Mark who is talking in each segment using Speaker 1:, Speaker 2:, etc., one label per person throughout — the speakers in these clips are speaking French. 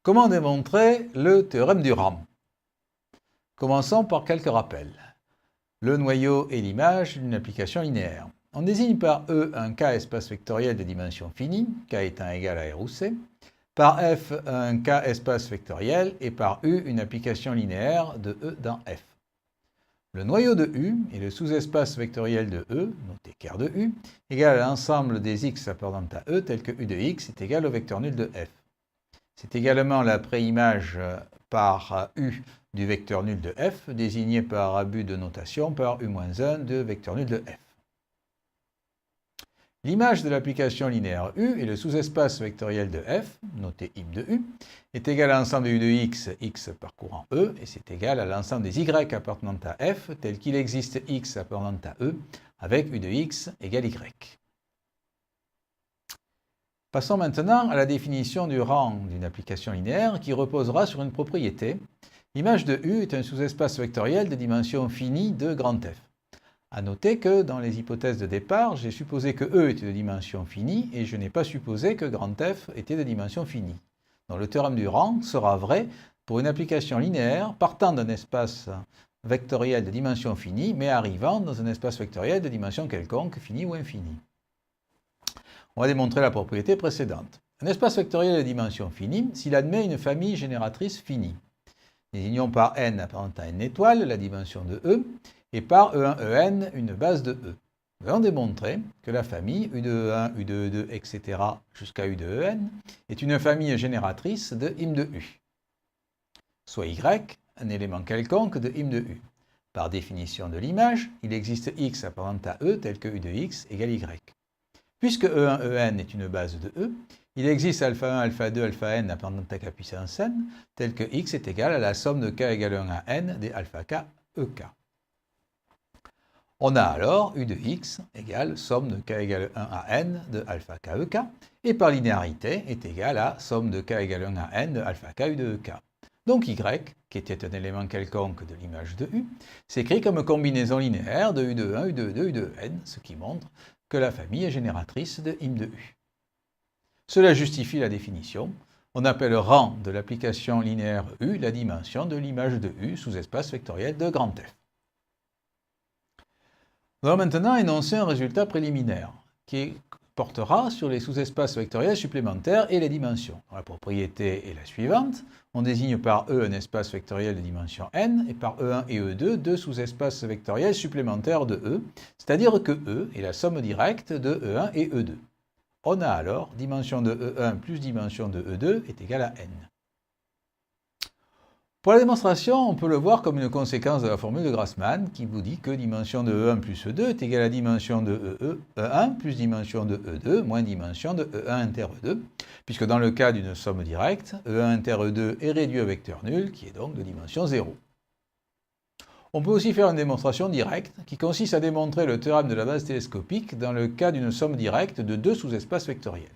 Speaker 1: Comment démontrer le théorème du rang? Commençons par quelques rappels. Le noyau est l'image d'une application linéaire. On désigne par E un K espace vectoriel de dimension finie, K étant égal à R ou C, par F un K espace vectoriel et par U une application linéaire de E dans F. Le noyau de U est le sous-espace vectoriel de E, noté ker de U, égal à l'ensemble des x appartenant à E tel que U de x est égal au vecteur nul de F. C'est également la préimage par U du vecteur nul de F, désigné par abus de notation par U-1 de vecteur nul de F. L'image de l'application linéaire U et le sous-espace vectoriel de F, noté im de U, est égal à l'ensemble de U de x parcourant E, et c'est égal à l'ensemble des y appartenant à F, tel qu'il existe x appartenant à E, avec U de x égale y. Passons maintenant à la définition du rang d'une application linéaire qui reposera sur une propriété. L'image de U est un sous-espace vectoriel de dimension finie de grand F. A noter que dans les hypothèses de départ, j'ai supposé que E était de dimension finie et je n'ai pas supposé que grand F était de dimension finie. Donc le théorème du rang sera vrai pour une application linéaire partant d'un espace vectoriel de dimension finie mais arrivant dans un espace vectoriel de dimension quelconque, finie ou infinie. On va démontrer la propriété précédente. Un espace vectoriel de dimension finie s'il admet une famille génératrice finie. Désignons par n appartenant à n étoile la dimension de E et par E1, En une base de E. Nous allons démontrer que la famille U de E1, U de E2, etc. jusqu'à U de En est une famille génératrice de im de U. Soit Y, un élément quelconque de im de U. Par définition de l'image, il existe x appartenant à E tel que U de x égale Y. Puisque E1, En est une base de E, il existe alpha 1, alpha 2, alpha n appartenant à k puissance n, tel que x est égal à la somme de k égale 1 à n des alpha k ek. On a alors U de x égale somme de k égale 1 à n de alpha k ek, et par linéarité est égal à somme de k égale 1 à n de alpha k U de ek. Donc y, qui était un élément quelconque de l'image de U, s'écrit comme combinaison linéaire de U de 1, U de 2, U de n, ce qui montre que la famille est génératrice de im de U. Cela justifie la définition. On appelle rang de l'application linéaire U la dimension de l'image de U sous espace vectoriel de grand F. Nous allons maintenant énoncer un résultat préliminaire qui portera sur les sous-espaces vectoriels supplémentaires et les dimensions. La propriété est la suivante. On désigne par E un espace vectoriel de dimension n et par E1 et E2 deux sous-espaces vectoriels supplémentaires de E, c'est-à-dire que E est la somme directe de E1 et E2. On a alors dimension de E1 plus dimension de E2 est égale à n. Pour la démonstration, on peut le voir comme une conséquence de la formule de Grassmann qui vous dit que dimension de E1 plus E2 est égale à dimension de E1 plus dimension de E2 moins dimension de E1 inter E2, puisque dans le cas d'une somme directe, E1 inter E2 est réduit au vecteur nul, qui est donc de dimension 0. On peut aussi faire une démonstration directe qui consiste à démontrer le théorème de la base télescopique dans le cas d'une somme directe de deux sous-espaces vectoriels.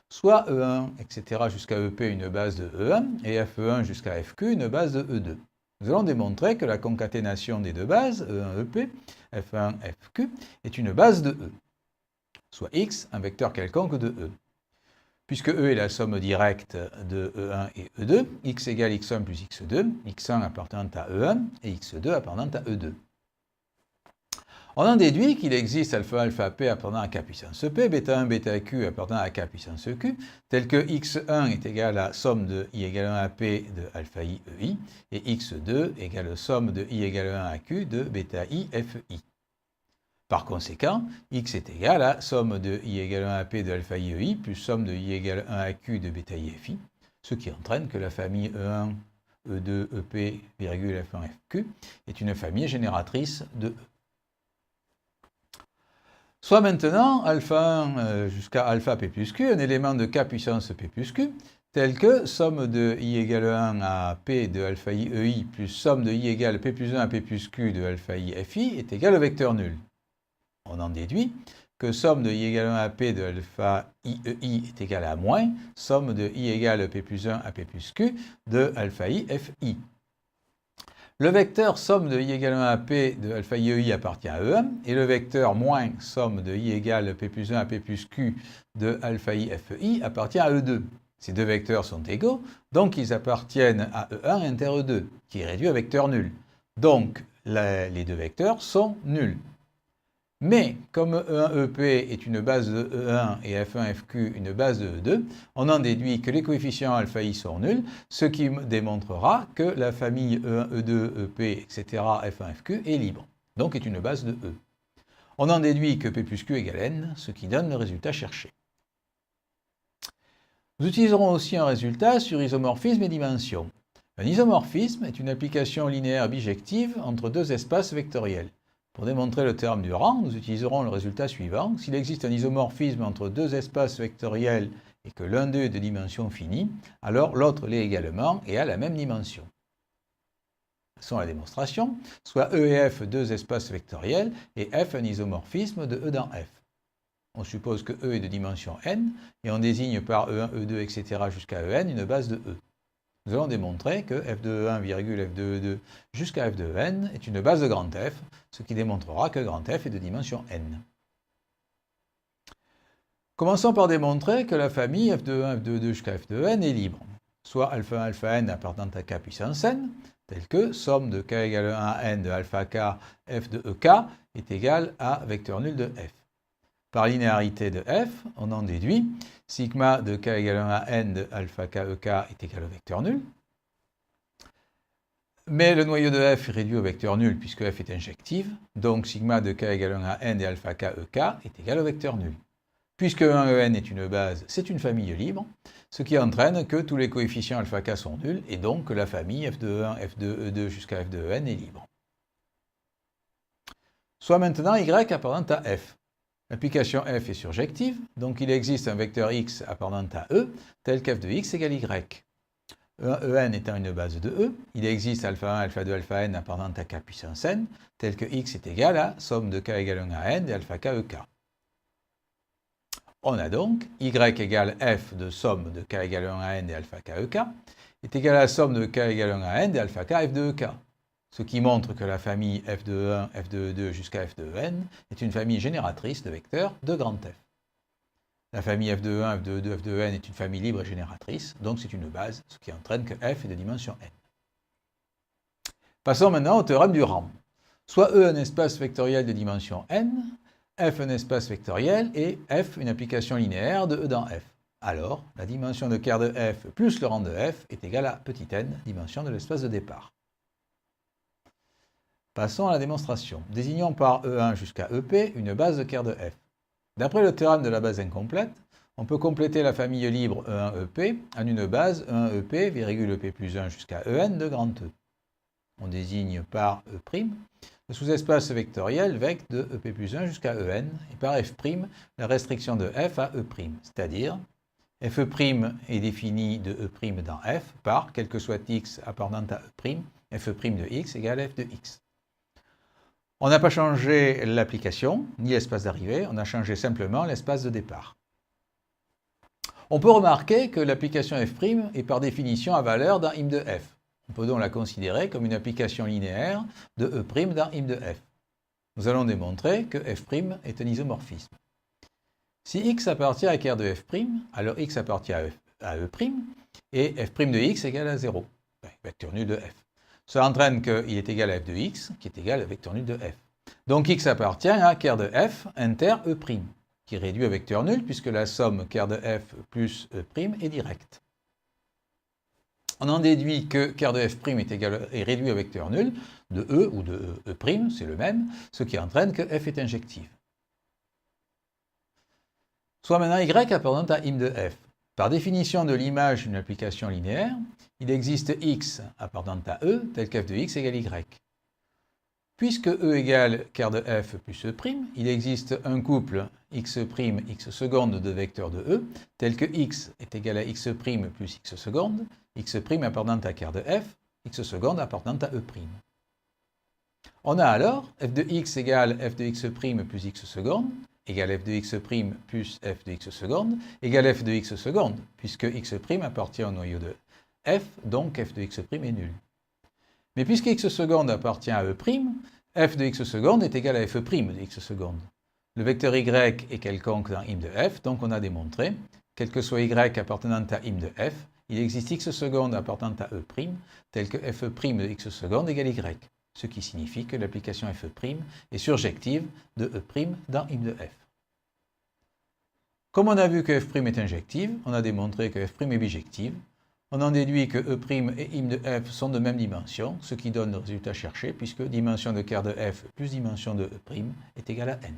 Speaker 1: Soit E1, etc. jusqu'à EP une base de E1 et FE1 jusqu'à FQ une base de E2. Nous allons démontrer que la concaténation des deux bases, E1, EP, F1, FQ, est une base de E. Soit X, un vecteur quelconque de E. Puisque E est la somme directe de E1 et E2, X égale X1 plus X2, X1 appartenant à E1 et X2 appartenant à E2. On en déduit qu'il existe alpha alpha p appartenant à k puissance p, bêta 1 bêta q appartenant à k puissance q, tel que x1 est égal à somme de i égale 1 à p de alpha i ei, et x2 égale somme de i égale 1 à q de bêta i fi. Par conséquent, x est égal à somme de i égale 1 à p de alpha i ei plus somme de i égale 1 à q de bêta i fi, ce qui entraîne que la famille E1, E2, EP, F1, FQ est une famille génératrice de E. Soit maintenant alpha 1 jusqu'à alpha p plus q, un élément de k puissance p plus q, tel que somme de i égale 1 à p de alpha i ei plus somme de i égale p plus 1 à p plus q de alpha i fi est égal au vecteur nul. On en déduit que somme de i égale 1 à p de alpha i ei est égal à moins somme de i égale p plus 1 à p plus q de alpha i fi. Le vecteur somme de i égale 1 à p de alpha i ei appartient à E1, et le vecteur moins somme de i égale p plus 1 à p plus q de alpha i fi appartient à E2. Ces deux vecteurs sont égaux, donc ils appartiennent à E1 inter E2, qui est réduit à vecteur nul. Donc, les deux vecteurs sont nuls. Mais, comme E1 EP est une base de E1 et F1 FQ une base de E2, on en déduit que les coefficients alpha I sont nuls, ce qui démontrera que la famille E1, E2, EP, etc. F1 FQ est libre, donc est une base de E. On en déduit que P plus Q égale N, ce qui donne le résultat cherché. Nous utiliserons aussi un résultat sur isomorphisme et dimension. Un isomorphisme est une application linéaire bijective entre deux espaces vectoriels. Pour démontrer le théorème du rang, nous utiliserons le résultat suivant. S'il existe un isomorphisme entre deux espaces vectoriels et que l'un d'eux est de dimension finie, alors l'autre l'est également et a la même dimension. Passons à la démonstration. Soit E et F deux espaces vectoriels et F un isomorphisme de E dans F. On suppose que E est de dimension n et on désigne par E1, E2, etc. jusqu'à En une base de E. Nous allons démontrer que f de E1, f de E2 jusqu'à f de En est une base de grand F, ce qui démontrera que grand F est de dimension n. Commençons par démontrer que la famille f de 1, f de 2 jusqu'à f de n est libre, soit alpha 1, alpha n appartenant à k puissance n, tel que somme de k égale 1 à n de alpha k f de ek est égale à vecteur nul de f. Par linéarité de f, on en déduit sigma de k égale 1 à n de alpha k ek est égal au vecteur nul. Mais le noyau de f est réduit au vecteur nul puisque f est injective, donc sigma de k égale 1 à n de alpha k ek est égal au vecteur nul. Puisque 1 en est une base, c'est une famille libre, ce qui entraîne que tous les coefficients alpha k sont nuls et donc que la famille f de 1, f de E2 jusqu'à f de En est libre. Soit maintenant y appartenant à f. L'application f est surjective, donc il existe un vecteur x appartenant à E, tel qu'f de x égale y. En étant une base de E, il existe alpha 1, alpha 2, alpha n appartenant à k puissance n, tel que x est égal à somme de k égale 1 à n de alpha k ek. On a donc y égale f de somme de k égale 1 à n de alpha k ek est égal à la somme de k égale 1 à n de alpha k f de ek. Ce qui montre que la famille f de 1, f de 2 jusqu'à f de n est une famille génératrice de vecteurs de grand F. La famille f de 1, f de 2, f de n est une famille libre et génératrice, donc c'est une base, ce qui entraîne que f est de dimension n. Passons maintenant au théorème du rang. Soit E un espace vectoriel de dimension n, f un espace vectoriel et f une application linéaire de E dans f. Alors, la dimension de ker de f plus le rang de f est égale à petit n, dimension de l'espace de départ. Passons à la démonstration. Désignons par E1 jusqu'à EP une base de ker de f. D'après le théorème de la base incomplète, on peut compléter la famille libre E1EP en une base E1EP, virgule EP plus 1 jusqu'à En de grand E. On désigne par E' le sous-espace vectoriel vec de EP plus 1 jusqu'à En et par F' la restriction de f à E', c'est-à-dire F'E' est défini de E' dans f par, quel que soit x appartenant à E', F'E' de x égale f de x. On n'a pas changé l'application, ni l'espace d'arrivée, on a changé simplement l'espace de départ. On peut remarquer que l'application f' est par définition à valeur dans im de f. On peut donc la considérer comme une application linéaire de E' dans im de f. Nous allons démontrer que f' est un isomorphisme. Si x appartient à ker de f', alors x appartient à E' et f' de x égale à 0, vecteur nul de f. Cela entraîne qu'il est égal à f de x, qui est égal à vecteur nul de f. Donc x appartient à ker de f inter E', qui est réduit à vecteur nul, puisque la somme ker de f plus E' est directe. On en déduit que ker de f' est réduit à vecteur nul, de E ou de E', c'est le même, ce qui entraîne que f est injective. Soit maintenant y appartenant à im de f. Par définition de l'image d'une application linéaire, il existe x appartenant à E, tel qu'f de x égale y. Puisque E égale ker de f plus E', il existe un couple x', x seconde de vecteurs de E, tel que x est égal à x' plus x seconde, x' appartenant à ker de f, x seconde appartenant à E'. On a alors f de x égale f de x' plus x seconde, égale f de x' plus f de x seconde, égale f de x seconde, puisque x' appartient au noyau de f, donc f de x' est nul. Mais puisque x seconde appartient à E', f de x seconde est égal à f' de x seconde. Le vecteur y est quelconque dans im de f, donc on a démontré quel que soit y appartenant à im de f, il existe x secondes appartenant à e', tel que f' de x secondes égale y, ce qui signifie que l'application f' est surjective de e' dans im de f. Comme on a vu que f' est injective, on a démontré que f' est bijective. On en déduit que e' et im de f sont de même dimension, ce qui donne le résultat cherché, puisque dimension de quart de f plus dimension de e' est égale à n.